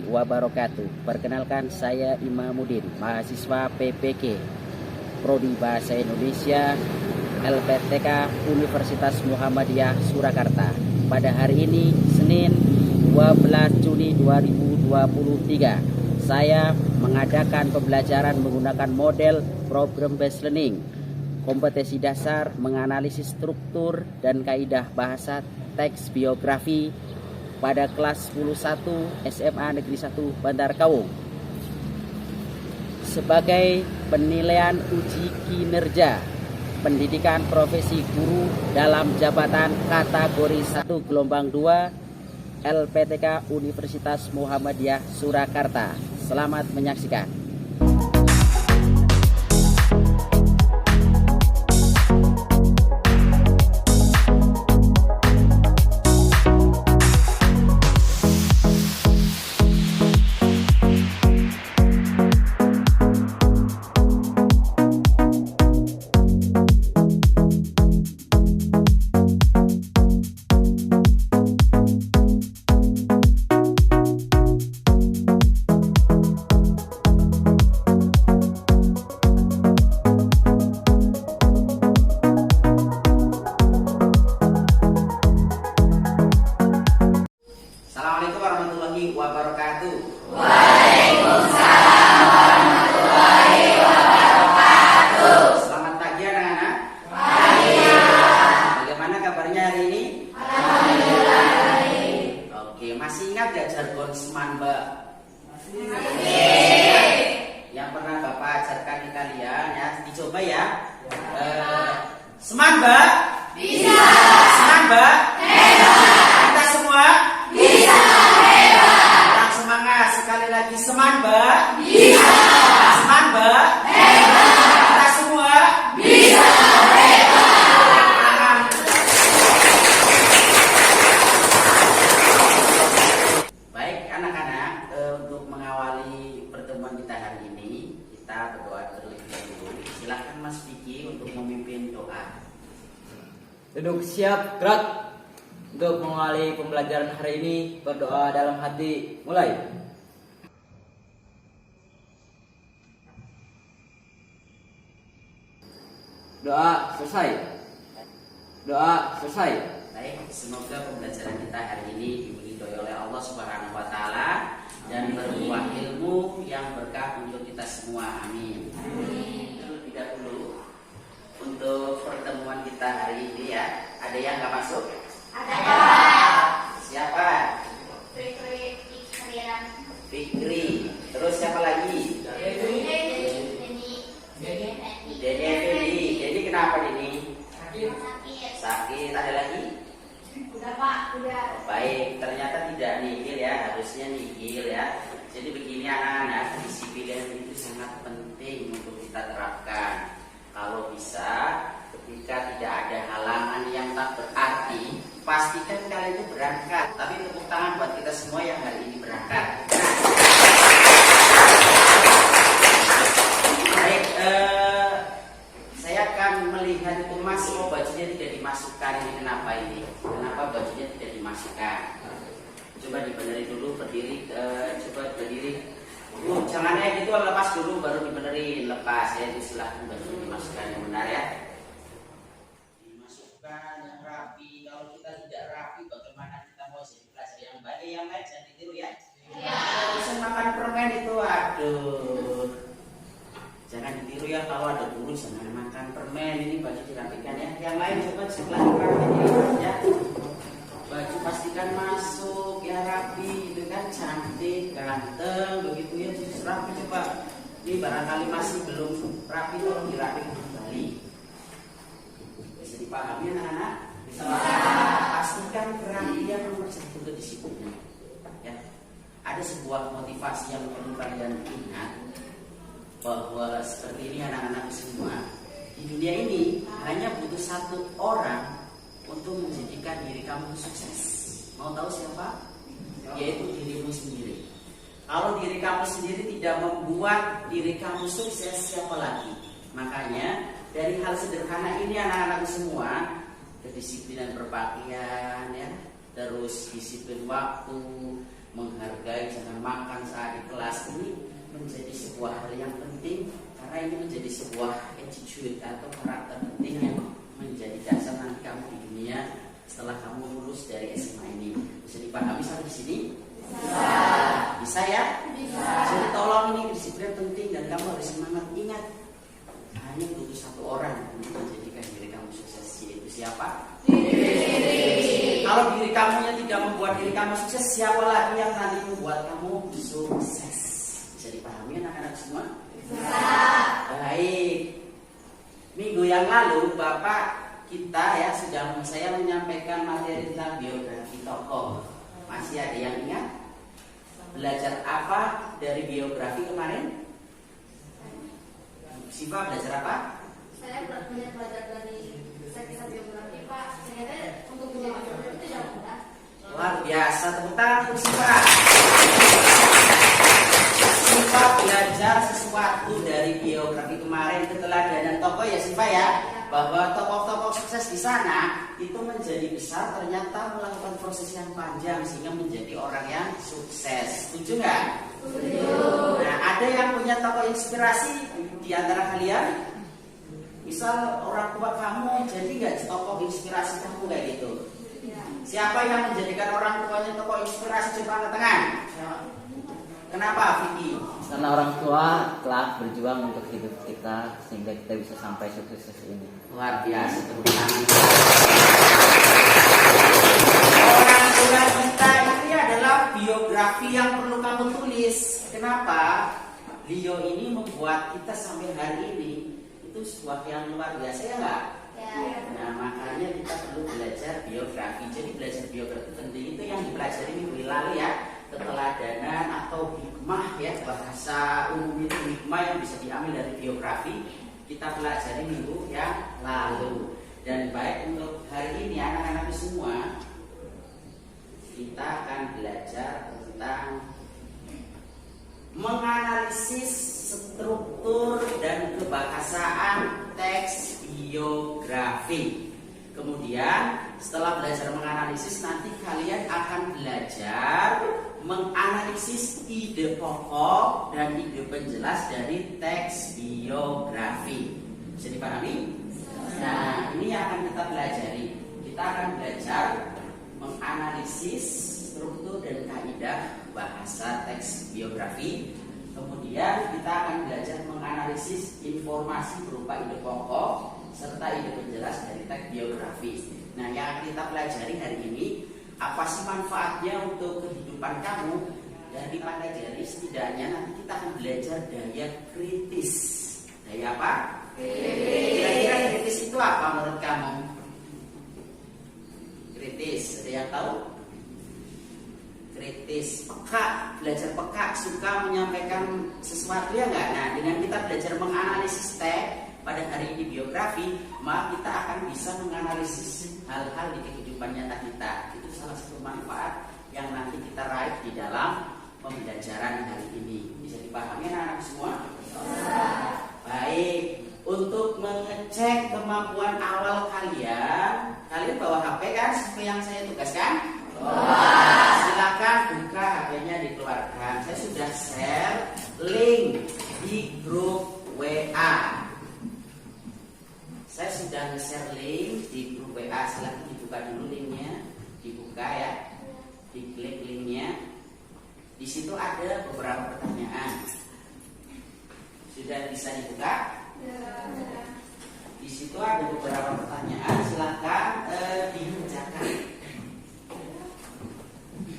warahmatullahi wabarakatuh. Perkenalkan, saya Imamuddin, mahasiswa PPK Prodi Bahasa Indonesia LPTK Universitas Muhammadiyah Surakarta. Pada hari ini, Senin 12 Juni 2023, saya mengadakan pembelajaran menggunakan model Problem Based Learning, kompetensi dasar menganalisis struktur dan kaidah bahasa teks biografi pada kelas 10-1 SMA Negeri 1 Bantar Kaung. Sebagai penilaian uji kinerja pendidikan profesi guru dalam jabatan kategori 1 gelombang 2 LPTK Universitas Muhammadiyah Surakarta. Selamat menyaksikan. Assalamualaikum warahmatullahi wabarakatuh. Waalaikumsalam warahmatullahi wabarakatuh. Selamat pagi anak-anak. Pagi. Bagaimana kabarnya hari ini? Alhamdulillah baik. Oke, masih ingat gak jargon Semanba? Masih. Yang pernah Bapak ajarkan di kalian ya, dicoba ya. Semanba? Bisa. Semanba? Hebat. Kita semua Bisa. Hebat. kurang semangat sekali lagi. Semanba? Bisa. Semanba? Hebat. Kita semua Bisa. tangan. Baik anak-anak, untuk mengawali pertemuan kita hari ini, kita berdoa terlebih dahulu. Silakan Mas Vicky untuk memimpin doa. Duduk siap, gerak. Untuk mengawali pembelajaran hari ini, berdoa dalam hati. Mulai. Doa selesai. Doa selesai. Baik, semoga pembelajaran kita hari ini diberkahi oleh Allah Subhanahu wa taala dan berbuah ilmu yang berkah untuk kita semua. Amin. Terlebih dahulu untuk pertemuan kita hari ini ya, ada yang nggak masuk? Ada. Siapa? Pikiran. Fikri. Terus siapa lagi? Deni Effendi. Jadi kenapa Deni? Sakit. Sakit. Ada lagi? Udah Pak, udah. Baik, ternyata tidak nihil ya, harusnya nihil ya. Jadi begini anak-anak, disiplin itu sangat penting untuk kita terapkan. Kalau bisa, ketika tidak ada halangan yang tak berarti, pastikan kalian itu berangkat. Tapi tepuk tangan buat kita semua yang hari ini berangkat. Baik, saya akan melihat itu Mas, oh bajunya tidak dimasukkan. Ini kenapa ini? Kenapa bajunya tidak dimasukkan? Coba dibenerin dulu, berdiri. Coba berdiri. Jangan gitu, lepas dulu baru dibenerin. Lepas ya, silahkan baju dimasukkan yang benar ya. Dimasukkan yang rapi. Kalau kita tidak rapi, bagaimana kita mau jadi pelajar yang baik? Yang lain jangan ditiru ya. Bisa makan permen itu, aduh. Jangan ditiru ya, kalau ada guru jangan makan permen. Ini baju dirapikan ya. Yang lain coba sebelah rapi ya. Baju pastikan masuk ya, rapi itu kan, cantik, ganteng begitu ya, justru rapi. Coba ini barangkali masih belum rapi, tolong dirapikan kembali. Bisa dipahami anak-anak? Bisa pastikan kerapian nomor 1 kedisiplinan ya. Ada sebuah motivasi yang perlu kalian ingat, bahwa seperti ini anak-anak semua, di dunia ini hanya butuh satu orang untuk menjadikan diri kamu sukses. Mau tahu siapa? Yaitu dirimu sendiri. Kalau diri kamu sendiri tidak membuat diri kamu sukses, siapa lagi? Makanya dari hal sederhana ini anak-anak semua, kedisiplinan berpakaian ya, terus disiplin waktu, menghargai, jangan makan saat di kelas, ini menjadi sebuah hal yang penting karena ini menjadi sebuah attitude atau karakter penting yang menjadi dasar nanti kamu di dunia setelah kamu lulus dari SMA ini. Bisa dipahami sampai di sini? Bisa ya? Bisa. Jadi tolong, ini disiplin penting dan kamu harus semangat. Ingat, hanya butuh satu orang untuk menjadikan diri kamu sukses, yaitu siapa? Kalau diri kamu yang tidak membuat diri kamu sukses, siapa lagi yang nanti membuat kamu sukses? Bisa dipahami anak-anak semua? Bisa. Baik. Minggu yang lalu Bapak kita ya saya menyampaikan materi tentang biografi tokoh. Masih ada yang ingat? Belajar apa dari biografi kemarin? Siva belajar apa? Saya banyak belajar dari kisah biografi Pak. Ternyata untuk menjadi jodoh itu tidak mudah. Luar biasa, tepuk tangan untuk Siva. Siva belajar sesuatu dari biografi kemarin, keteladanan tokoh ya Siva ya, bahwa tokoh-tokoh sukses di sana itu menjadi besar ternyata melakukan proses yang panjang sehingga menjadi orang yang sukses. Setuju nggak? Setuju. Nah, ada yang punya tokoh inspirasi di antara kalian? Misal orang tua kamu jadi nggak tokoh inspirasi kamu kayak gitu? Siapa yang menjadikan orang tuanya tokoh inspirasi? Coba angkat tangan. Kenapa, Vicky? Karena orang tua telah berjuang untuk hidup kita sehingga kita bisa sampai sukses ini. Luar biasa, tepuk tangan. Orang tua kita ini adalah biografi yang perlu kamu tulis. Kenapa? Leo ini membuat kita sampai hari ini itu sebuah yang luar biasa ya nggak? Nah, makanya kita perlu belajar biografi. Jadi belajar biografi penting itu yang dipelajari minggu lalu ya, keteladanan atau hikmah ya, bahasa umum itu hikmah yang bisa diambil dari biografi. Kita pelajari minggu yang lalu. Dan baik untuk hari ini anak-anak semua, kita akan belajar tentang menganalisis struktur dan kebahasaan teks biografi. Kemudian setelah belajar menganalisis, nanti kalian akan belajar menganalisis ide pokok dan ide penjelas dari teks biografi. Bisa dipahami? Nah, ini yang akan kita pelajari. Kita akan belajar menganalisis struktur dan kaidah bahasa teks biografi. Kemudian kita akan belajar menganalisis informasi berupa ide pokok serta ide penjelas dari teks biografi. Nah, yang akan kita pelajari hari ini, apa sih manfaatnya untuk kehidupan kamu? Dari pelajari setidaknya nanti kita akan belajar daya kritis. Daya apa? Kira-kira kritis itu apa menurut kamu? Kritis, ada yang tahu? Kritis, peka, belajar peka, suka menyampaikan sesuatu ya enggak? Nah, dengan kita belajar menganalisis teks pada hari ini biografi, maka kita akan bisa menganalisis hal-hal di kehidupan nyata kita. Itu salah satu manfaat yang nanti kita raih di dalam pembelajaran hari ini. Bisa dipahami anak-anak semua? Baik, untuk mengecek kemampuan awal kalian bawa HP kan seperti yang saya tugaskan? Silakan buka HP-nya, dikeluarkan. Saya sudah share link di grup WA. Saya sudah nge-share link di grup WA. Silakan dibuka dulu linknya, dibuka ya, diklik linknya. Di situ ada beberapa pertanyaan. Sudah bisa dibuka? Di situ ada beberapa pertanyaan. Silakan dikerjakan.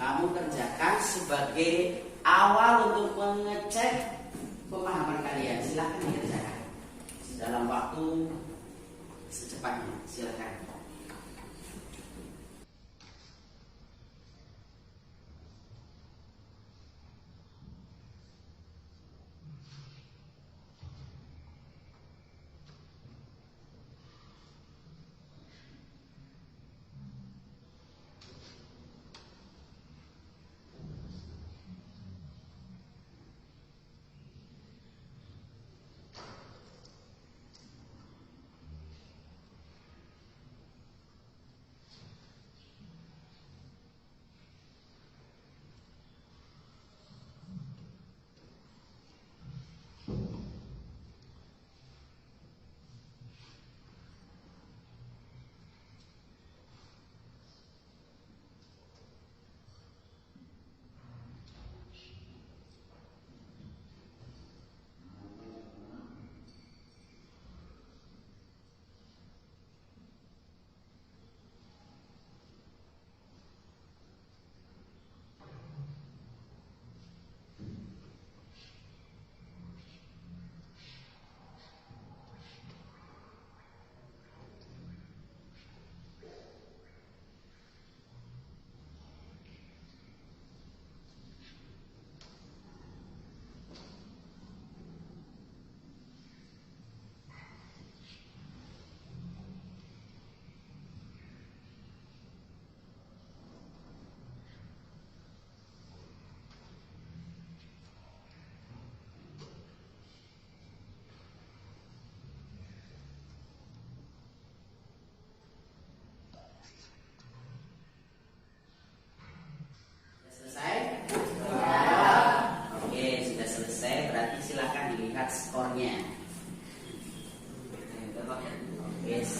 Kamu kerjakan sebagai awal untuk mengecek pemahaman kalian. Silakan dikerjakan dalam waktu secepatnya. Silakan.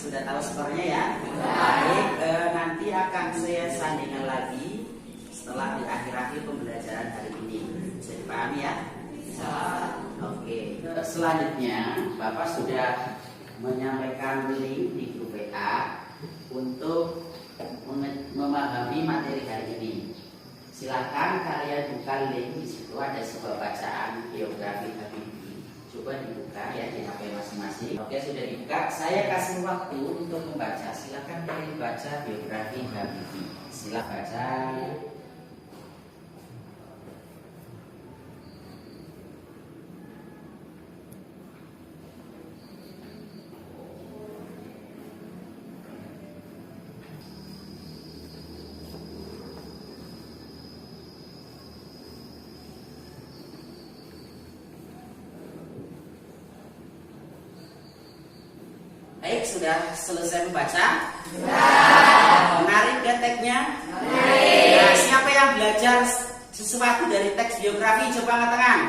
sudah tahu skornya ya. Baik, nanti akan saya sandingkan lagi setelah di akhir-akhir pembelajaran hari ini. Bisa dipahami ya? Oke. Selanjutnya, Bapak sudah menyampaikan link di grup WA untuk memahami materi hari ini. Silakan kalian buka link, di situ ada sebuah bacaan biografi Habibie. Coba dibuka ya di HP masing-masing. Oke, sudah dibuka. Saya kasih waktu untuk membaca. Silakan kalian baca biografi Habibie. Silakan baca. Baik, sudah selesai membaca? Menarik ya teksnya? Nah, siapa yang belajar sesuatu dari teks biografi? Coba angkat tangan.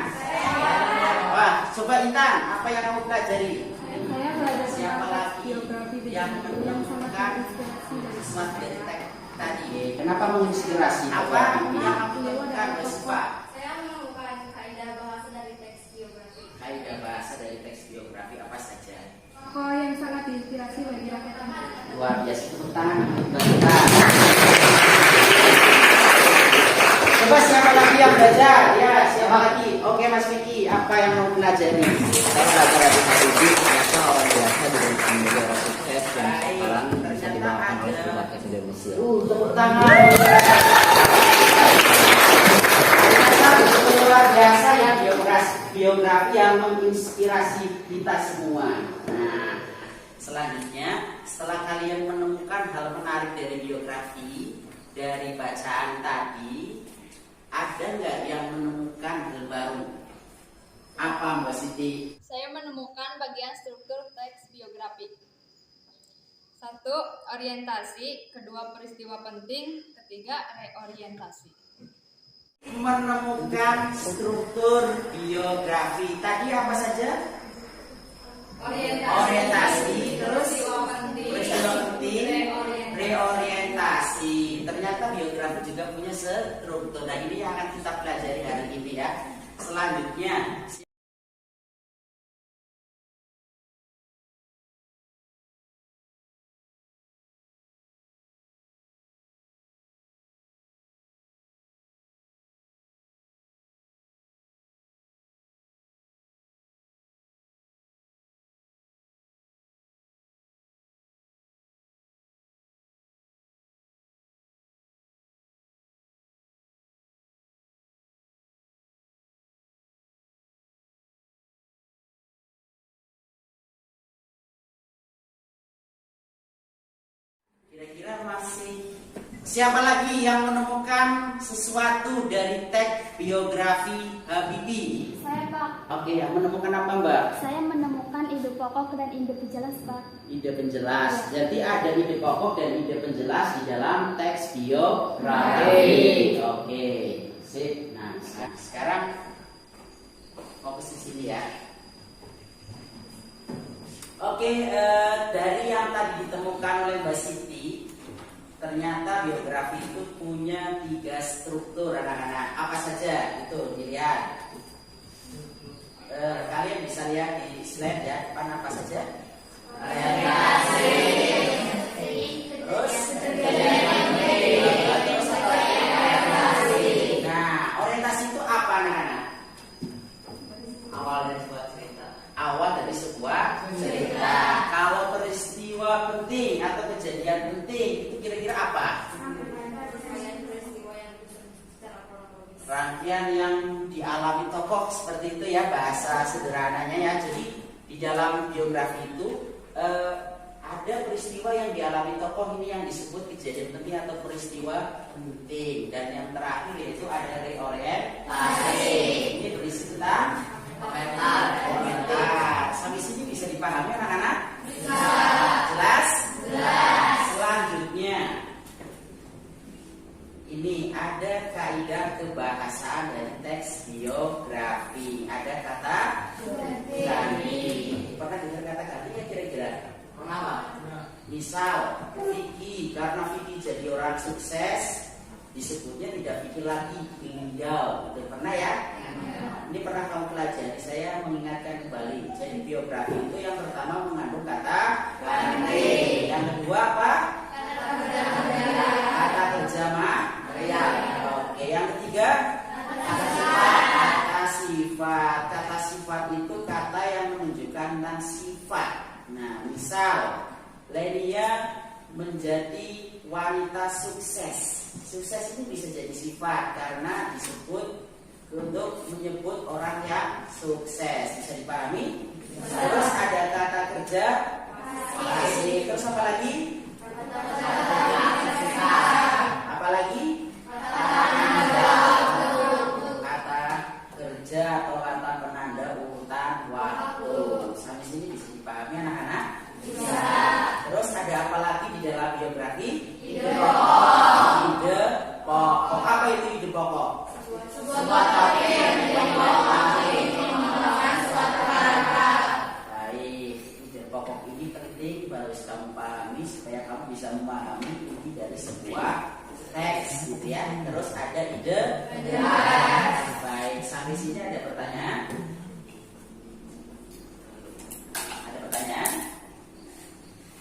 Wah, coba Intan, apa yang kamu pelajari? Saya belajar Siapa tentang lagi biografi yang yang sangat menemukan terinspirasi dari sesuatu dari teks tadi? Kenapa menginspirasi? Apa yang kamu temukan, Mbak? Saya menemukan kaidah bahasa dari teks biografi. Kaidah bahasa dari teks biografi apa saja? Tokoh yang sangat diinspirasi bagi rakyat Indonesia. Luar biasa, tepuk tangan untuk kita. Coba siapa lagi yang belajar? Ya, siapa lagi? Oke, Mas Vicky, apa yang mau pelajari? Saya belajar dari Habibie, ternyata orang biasa dengan menjadi orang sukses dan sekarang bisa dibawakan oleh sebuah kisah Indonesia. Tepuk tangan. Luar biasa ya biografi yang menginspirasi kita semua. Nah, selanjutnya setelah kalian menemukan hal menarik dari biografi dari bacaan tadi, ada nggak yang menemukan hal baru? Apa Mbak Siti? Saya menemukan bagian struktur teks biografi. 1. Orientasi, kedua peristiwa penting, ketiga reorientasi. Menemukan struktur biografi tadi apa saja? Orientasi, terus peristiwa penting, reorientasi. Ternyata biografi juga punya struktur. Nah, ini yang akan kita pelajari hari ini ya. Selanjutnya, kira-kira masih siapa lagi yang menemukan sesuatu dari teks biografi Habibie? Saya Pak, Oke, yang menemukan apa Mbak? saya menemukan ide pokok dan ide penjelas Pak. Ide penjelas. Jadi ada ide pokok dan ide penjelas di dalam teks biografi. Oke, sip. Nah, sekarang fokus di sini ya. Oke, dari yang tadi ditemukan oleh Mbak Siti, ternyata biografi itu punya 3 struktur anak-anak. Apa saja? Itu dilihat. Kalian bisa lihat di slide ya, depan apa saja? Orientasi. Terus nah, orientasi itu apa anak-anak? Awal dari sebuah cerita. Awal dari sebuah cerita. Kalau peristiwa penting atau kejadian penting itu kira-kira apa? Rangkaian yang dialami tokoh seperti itu ya, bahasa sederhananya ya. Jadi di dalam biografi itu ada peristiwa yang dialami tokoh ini yang disebut kejadian penting atau peristiwa penting. Dan yang terakhir yaitu ada reorientasi. Ini berisi tentang komentar. Sampai sini bisa dipahami anak-anak? Bisa. Jelas? Jelas. Selanjutnya ini ada kaidah kebahasaan dari teks biografi. Ada kata ganti. Pernah dengar kata ganti ya kira-kira? Pernah Pak? Misal Vicky, karena Vicky jadi orang sukses, disebutnya tidak Vicky lagi, Tinggal. Itu pernah ya? Ini pernah kamu pelajari. Saya mengingatkan kembali. Jadi biografi itu yang pertama mengandung kata ganti. Yang kedua apa? Kata kerja material. Oke, yang ketiga kata sifat. Kata sifat itu kata yang menunjukkan tentang sifat. Nah, misal Lenia menjadi wanita sukses. Sukses itu bisa jadi sifat karena disebut untuk menyebut orang yang sukses. Bisa dipahami? Terus ada kata kerja asik. Terus apa lagi? Apa lagi? Kata kerja atau kata penanda urutan waktu. Sampai sini bisa dipahami anak-anak? Bisa. Terus ada apa lagi di dalam biografi? Ide pokok. Ide pokok. Apa itu ide pokok? Sebuah topik yang menggunakan suatu kata. Baik, ide pokok ini penting harus kamu pahami supaya kamu bisa memahami inti dari sebuah teks, gitu ya. Terus ada ide. Baik, sampai sini ada pertanyaan? Ada pertanyaan?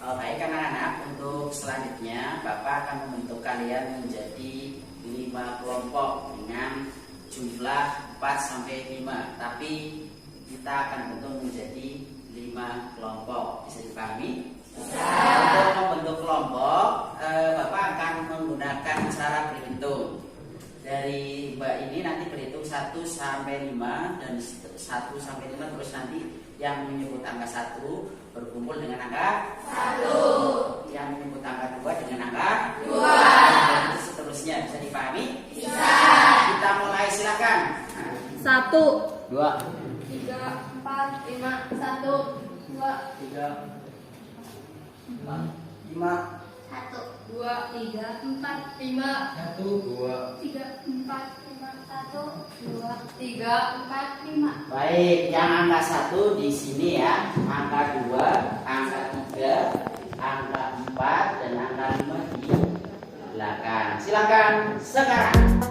Oh, baik anak-anak, untuk selanjutnya Bapak akan membentuk kalian menjadi 5 kelompok dengan jumlah 4 sampai 5. Tapi kita akan bentuk menjadi 5 kelompok. Bisa dipahami? Bisa. Untuk membentuk kelompok, Bapak akan menggunakan cara berhitung. Dari Mbak ini nanti berhitung 1 sampai 5 dan 1 sampai 5 terus nanti yang menyebut angka 1 berkumpul dengan angka 1, yang menyebut angka 2 dengan angka 2, dan seterusnya. Bisa dipahami? Bisa. Kita mulai, silakan. 1, 2, 3, 4, 5, 1, 2, 3, 4, 5, 1, 2, 3, 4, 5, 1, 2. 3, 4, 5, 1, 2, 3, 4, 5. Baik, yang angka 1 di sini ya, angka 2, angka 3, angka 4 dan angka 5 di belakang. Silakan sekarang.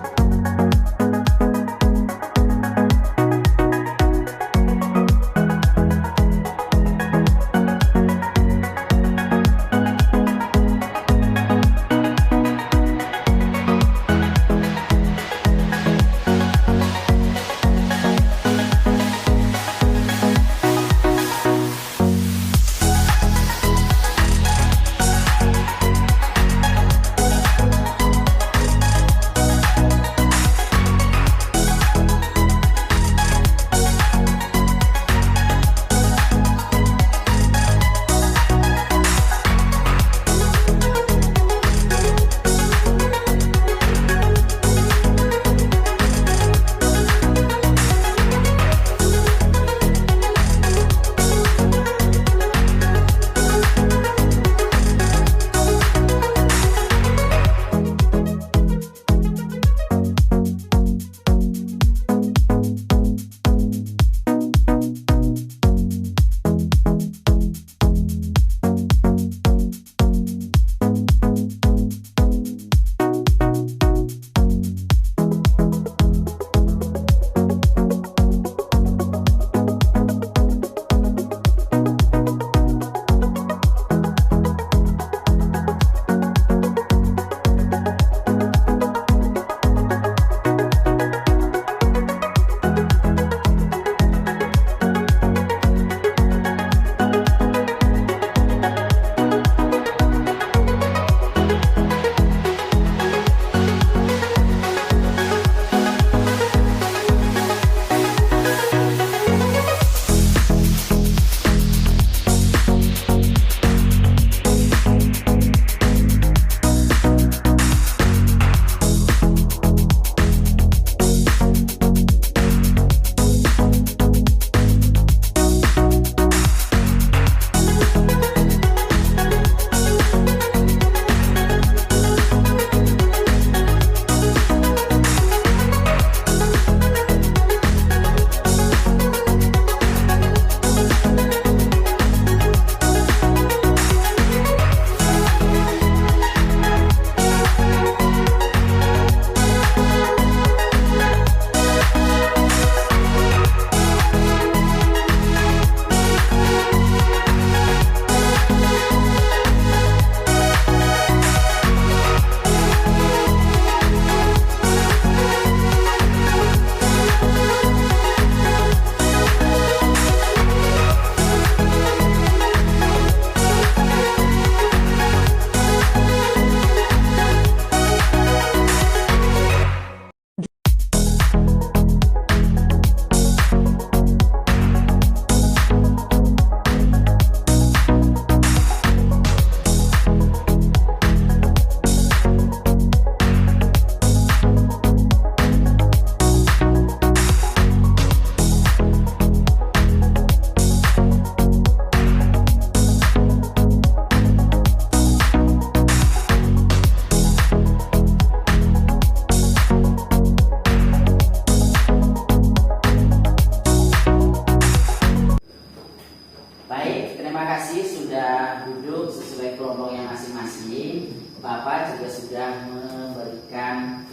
sudah duduk sesuai kelompoknya masing-masing, Bapak juga sudah memberikan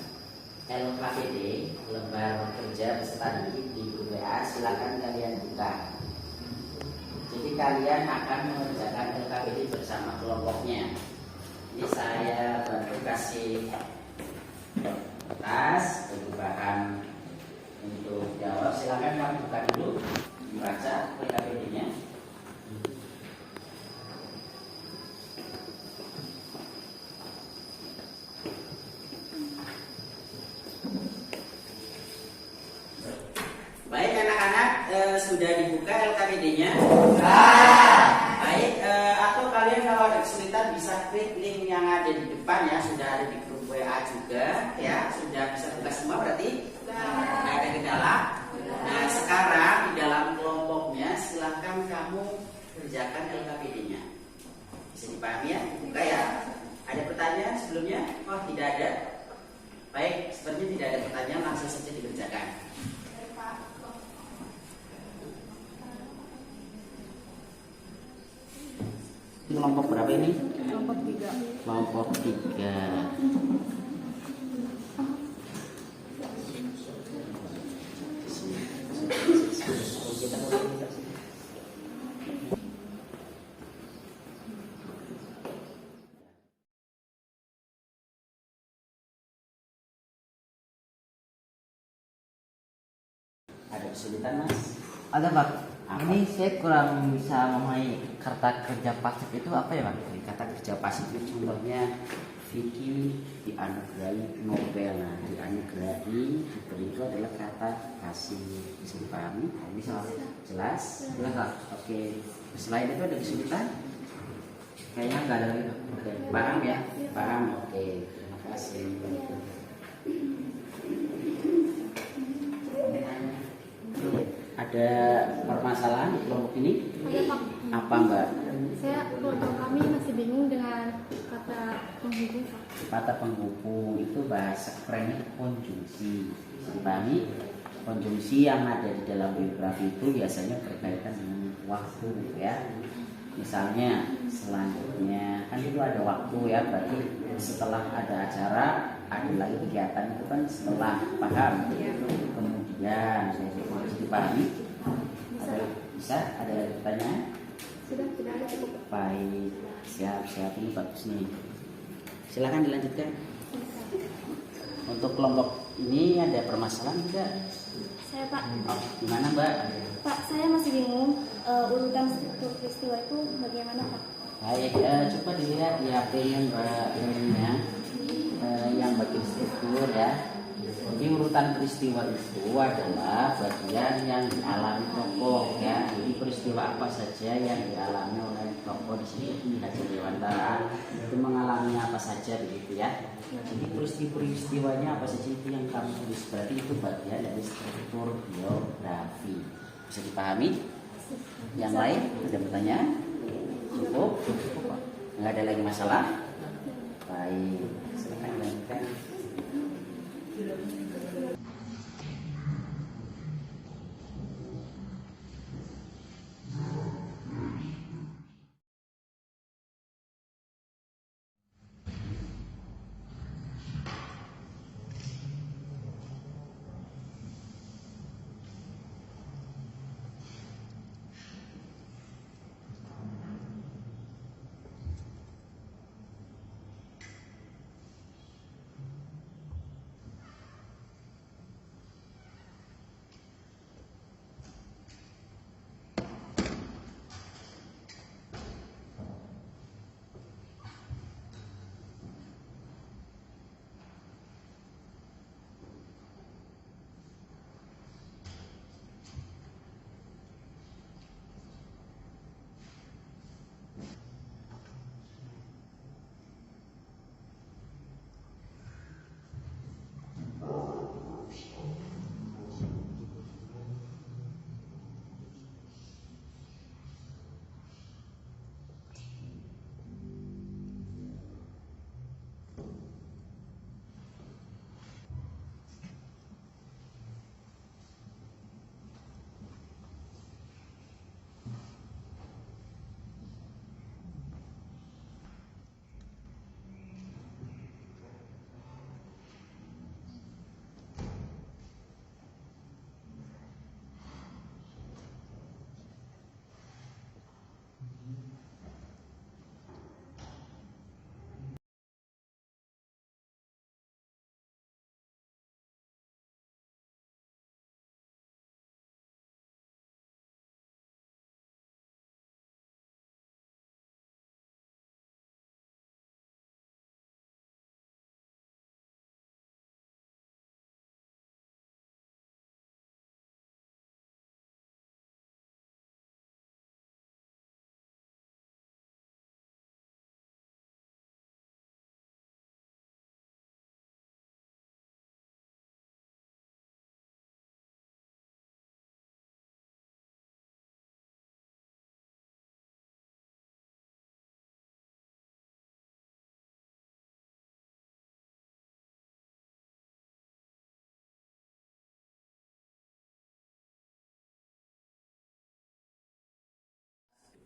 LKPD, lembar kerja peserta didik di grup WA. Silakan kalian buka. Jadi kalian akan mengerjakan LKPD bersama kelompoknya. Ini saya bantu kasih kertas bagi bahan untuk jawab. Silakan kamu buka dulu, baca LKPD-nya. Baik anak-anak, sudah dibuka LKPD-nya? Baik, atau kalian kalau ada kesulitan bisa klik link yang ada di depan ya, sudah ada di grup WA juga ya, sudah bisa buka semua berarti? Nggak ada kendala? Nah sekarang di dalam kelompoknya silahkan kamu kerjakan LKPD-nya. Bisa dipahami ya? Buka ya? Ada pertanyaan sebelumnya? Oh tidak ada? Baik, sepertinya tidak ada pertanyaan, langsung saja dikerjakan. Kelompok berapa ini? Kelompok 3. Kelompok 3. Ada kesulitan Mas? Ada Pak. Apa? Ini saya kurang bisa memahami kata kerja pasif itu apa ya Pak? Dari kata kerja pasif itu contohnya Vicky dianugerahi Nobel. Nah, dianugerahi diberi itu adalah kata pasif. Bisa dipahami? Bisa Pak. Jelas? Jelas Pak. Oke. Selain itu ada kesulitan? Kayaknya nggak ada lagi Pak. Oke. Paham ya? Paham. Oke. Terima kasih. Ada permasalahan di kelompok ini? Ada Pak. Apa Mbak? Saya kelompok kami masih bingung dengan kata penghubung Pak. Kata penghubung itu bahasa kerennya konjungsi. Bisa dipahami? Konjungsi yang ada di dalam biografi itu biasanya berkaitan dengan waktu ya. Misalnya selanjutnya kan itu ada waktu ya, berarti setelah ada acara ada lagi kegiatan itu kan setelah, paham? Kemudian bisa dipahami? Bisa? Ada pertanyaan? Sudah tidak ada cukup. Baik, siap ini bagus nih. Silakan dilanjutkan. Untuk kelompok ini ada permasalahan enggak? Saya Pak. Oh, gimana Mbak? Pak, saya masih bingung urutan struktur peristiwa itu bagaimana Pak? Baik, coba dilihat di HP yang Mbak Erina, yang bagian struktur ya. Jadi urutan peristiwa itu adalah bagian yang dialami tokoh ya. Jadi peristiwa apa saja yang dialami oleh tokoh di sini Ki Hajar Dewantara itu mengalami apa saja begitu ya. Jadi peristiwanya apa saja itu yang kamu tulis, berarti itu bagian dari struktur biografi. Bisa dipahami? Yang lain ada pertanyaan? Cukup? Nggak ada lagi masalah? Baik, silakan lanjutkan.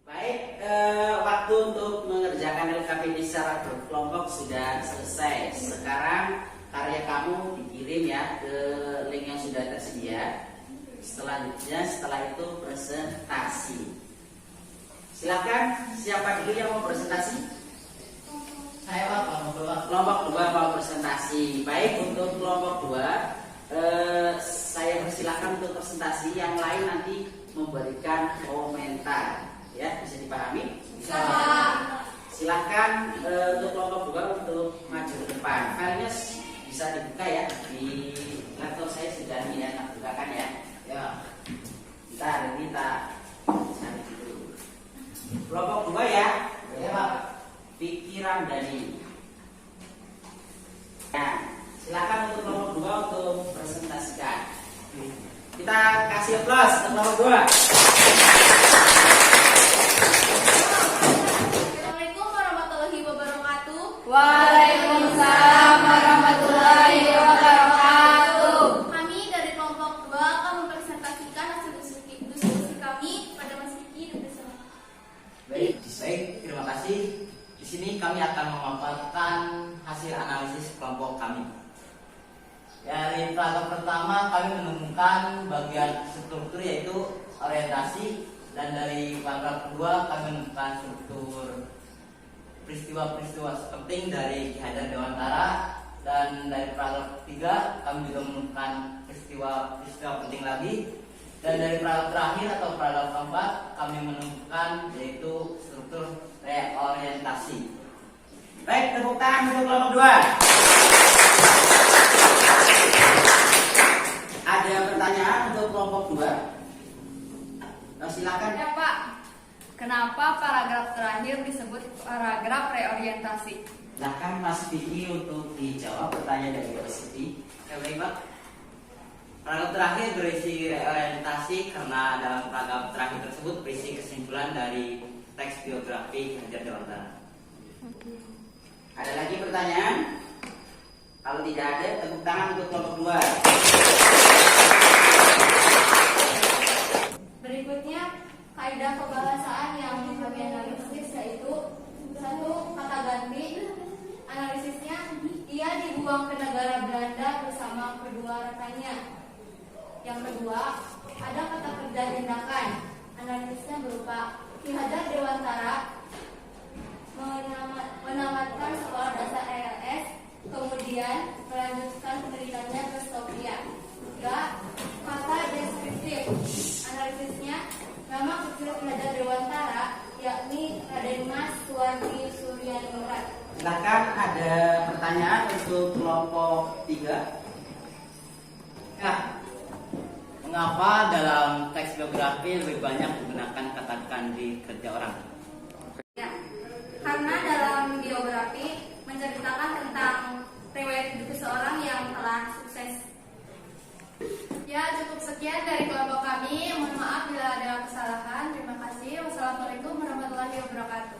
Baik, waktu untuk mengerjakan LKPD secara berkelompok sudah selesai. Sekarang karya kamu dikirim ya ke link yang sudah tersedia. Setelah itu presentasi. Silakan, siapa dulu yang mau presentasi? Saya Pak, Kelompok 2 mau presentasi. Baik, untuk kelompok 2 saya persilakan untuk presentasi. Yang lain nanti memberikan komentar. Ya, bisa dipahami? Bisa. Silakan untuk kelompok 2 untuk maju ke depan. Filenya bisa dibuka ya di laptop saya sudah ini ya, bukakan ya. Ya. Bentar, ini kita cari dulu. Kelompok 2 ya. Ya, Pak. Pikiran Dani. Nah, silakan untuk kelompok 2 untuk presentasikan. Kita kasih aplaus untuk kelompok 2. Assalamualaikum warahmatullahi wabarakatuh. Waalaikumsalam warahmatullahi wabarakatuh. Kami dari kelompok 2 akan mempresentasikan hasil diskusi kami pada Mas Kiki dan bersama. Baik, terima kasih. Di sini kami akan memaparkan hasil analisis kelompok kami. Dari paragraf pertama kami menemukan bagian struktur yaitu orientasi, dan dari paragraf kedua kami menemukan struktur peristiwa-peristiwa penting dari Ki Hajar Dewantara, dan dari paragraf 3 kami juga menemukan peristiwa-peristiwa penting lagi, dan dari paragraf terakhir atau paragraf keempat kami menemukan yaitu struktur reorientasi. Baik, tepuk tangan untuk kelompok 2. Ada pertanyaan untuk kelompok 2? Silakan. Ya Pak, kenapa paragraf terakhir disebut paragraf reorientasi? Silakan Mas Vicky untuk dijawab pertanyaan dari Mas Vicky. Ya baik Pak. Paragraf terakhir berisi reorientasi karena dalam paragraf terakhir tersebut berisi kesimpulan dari teks biografi Ki Hajar Dewantara. Ada lagi pertanyaan? Kalau tidak ada, tepuk tangan untuk kelompok 2. Berikutnya kaidah kebahasaan yang kami analisis yaitu 1. Kata ganti. Analisisnya, ia dibuang ke negara Belanda bersama kedua rekannya. Yang kedua, ada kata kerja tindakan. Analisisnya berupa Ki Hajar Dewantara menamatkan sekolah dasar ELS, kemudian melanjutkan pendidikannya ke Sofia. 3. Kata deskriptif. Analisisnya, nama kecil Ki Hajar Dewantara yakni Raden Mas Suwardi Suryaningrat. Silakan, ada pertanyaan untuk kelompok 3. Ya, mengapa dalam teks biografi lebih banyak menggunakan kata ganti kerja orang? Ya, karena dalam biografi menceritakan tentang riwayat hidup seseorang yang telah sukses. Ya, cukup sekian dari kelompok kami. Mohon maaf bila ada kesalahan. Terima kasih. Wassalamualaikum warahmatullahi wabarakatuh.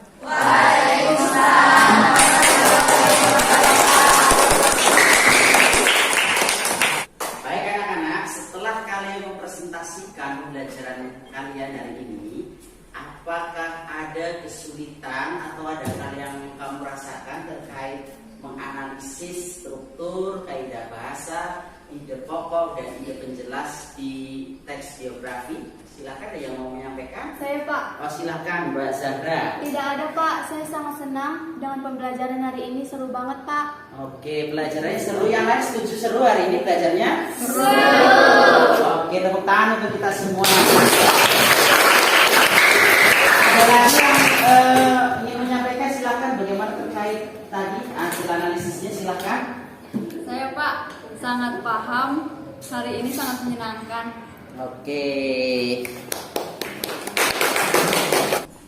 Baik anak-anak, setelah kalian mempresentasikan pembelajaran kalian hari ini, apakah ada kesulitan atau ada hal yang kamu rasakan terkait menganalisis struktur, kaidah bahasa, ide pokok dan ide penjelas di teks biografi? Silakan, ada yang mau menyampaikan? Saya Pak. Oh, silakan Mbak Zahra. Tidak ada Pak, saya sangat senang dengan pembelajaran hari ini, seru banget Pak. Oke, pelajarannya seru. Yang lain setuju seru hari ini belajarnya? Seru. Oke, tepuk tangan untuk kita semua. Ada lagi yang ingin menyampaikan? Silakan. Bagaimana terkait tadi hasil analisisnya? Silakan. Saya Pak, sangat paham. Hari ini sangat menyenangkan. Oke.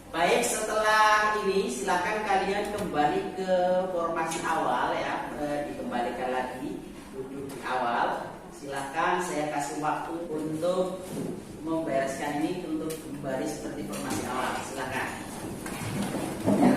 Baik, setelah ini silakan kalian kembali ke formasi awal ya, dikembalikan lagi duduk di awal. Silakan, saya kasih waktu untuk membereskan ini untuk kembali seperti formasi awal. Silakan. Ya.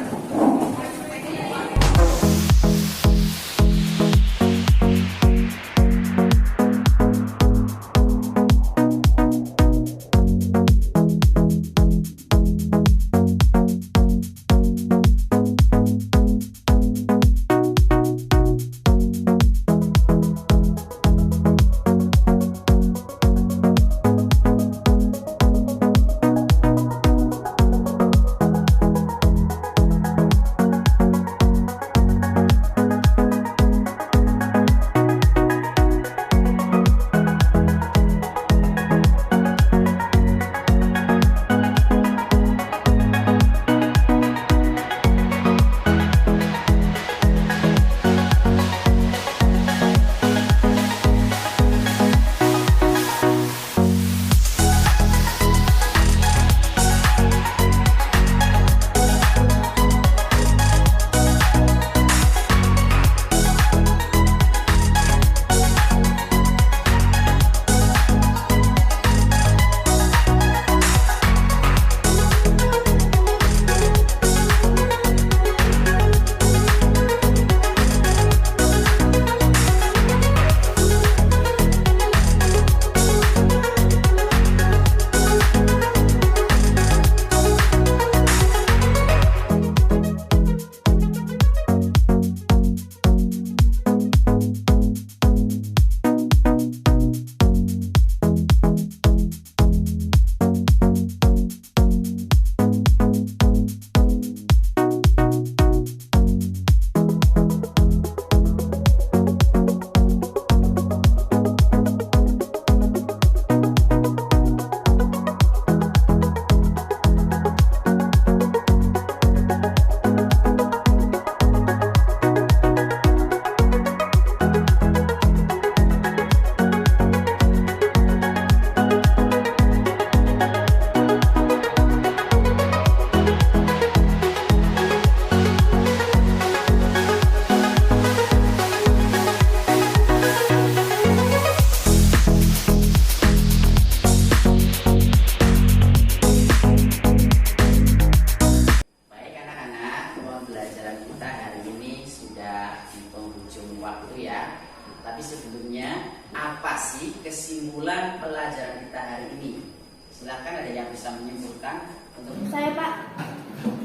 Silakan, ada yang bisa menyimpulkan untuk Saya Pak,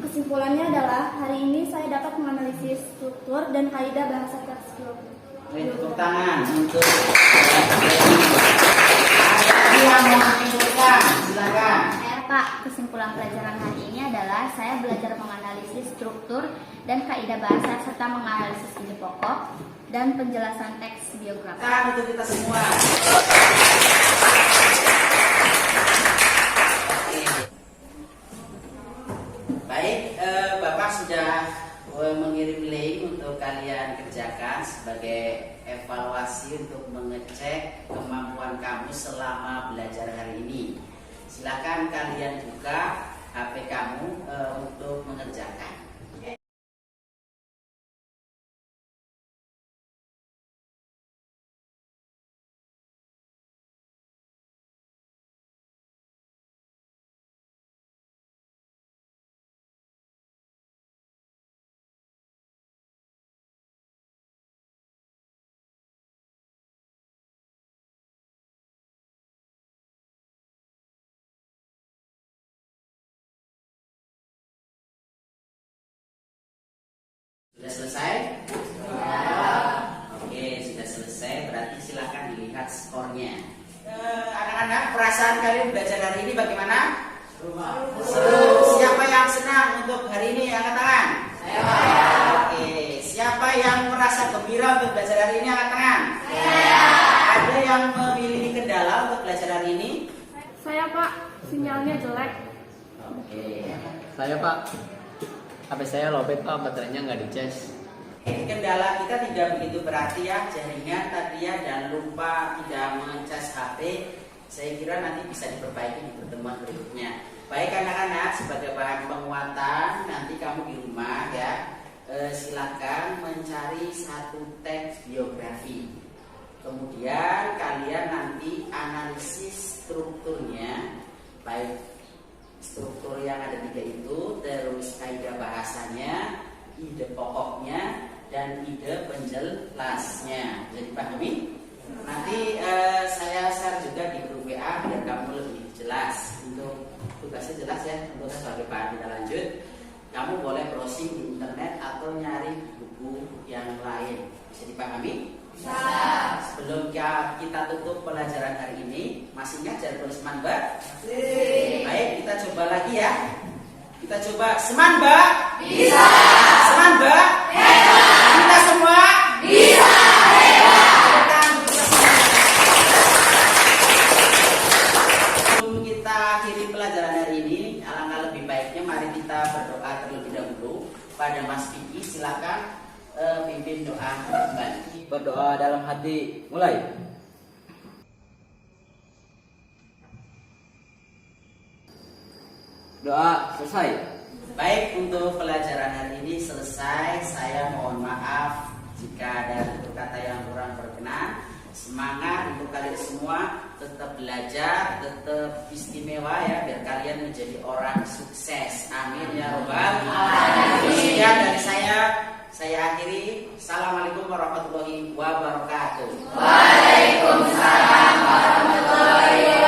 kesimpulannya adalah hari ini saya dapat menganalisis struktur dan kaidah bahasa teks biografi. tepuk tangan untuk ada yang mau menyimpulkan, silakan. Saya Pak, kesimpulan pelajaran hari ini adalah saya belajar menganalisis struktur dan kaidah bahasa serta menganalisis ide pokok dan penjelasan teks biografi. Tangan untuk kita semua. Baik, Bapak sudah mengirim link untuk kalian kerjakan sebagai evaluasi untuk mengecek kemampuan kamu selama belajar hari ini. Silakan kalian buka HP kamu untuk mengerjakan. Sudah selesai? Oke, sudah selesai. Berarti silakan dilihat skornya. Anak-anak, perasaan kalian belajar hari ini bagaimana? Seru. Siapa yang senang untuk hari ini? Angkat tangan. Oke. Siapa yang merasa gembira untuk belajar hari ini? Angkat tangan. Ada yang memiliki kendala untuk belajar hari ini? Saya Pak, sinyalnya jelek. Oke. Saya Pak, HP saya lowbat Pak, baterainya nggak dicas. Kendala kita tidak begitu berat ya, jaringan tadi ya, dan lupa tidak mengecas HP. Saya kira nanti bisa diperbaiki di pertemuan berikutnya. Baik anak-anak, sebagai bahan penguatan nanti kamu di rumah ya, silakan mencari satu teks biografi. Kemudian kalian nanti analisis strukturnya, baik struktur yang ada 3 itu, terus kaidah bahasanya, ide pokoknya, dan ide penjelasnya. Jadi pahami? Nanti saya share juga di grup WA biar kamu lebih jelas. Untuk tugasnya jelas ya, untuk sebagai bahan kita lanjut. Kamu boleh browsing di internet atau nyari buku yang lain. Bisa dipahami? Bisa. Sebelum kita tutup pelajaran hari ini, masih ingat jadwal seman Mbak? Masih. Baik, kita coba lagi ya. Kita coba seman Mbak? Bisa. Seman Mbak? Hebat. Kita semua? Bisa. Hebat. Sebelum kita akhiri pelajaran hari ini, alangkah lebih baiknya mari kita berdoa terlebih dahulu pada Mas Vicky. Silakan pimpin doa kembali. Berdoa dalam hati, mulai. Doa selesai. Baik, untuk pelajaran hari ini selesai. Saya mohon maaf jika ada tutur kata yang kurang berkenan. Semangat untuk kalian semua, tetap belajar, tetap istimewa ya, biar kalian menjadi orang sukses. Amin ya robbal alamin. Sekian dari saya akhiri. Assalamualaikum warahmatullahi wabarakatuh. Waalaikumsalam warahmatullahi wabarakatuh.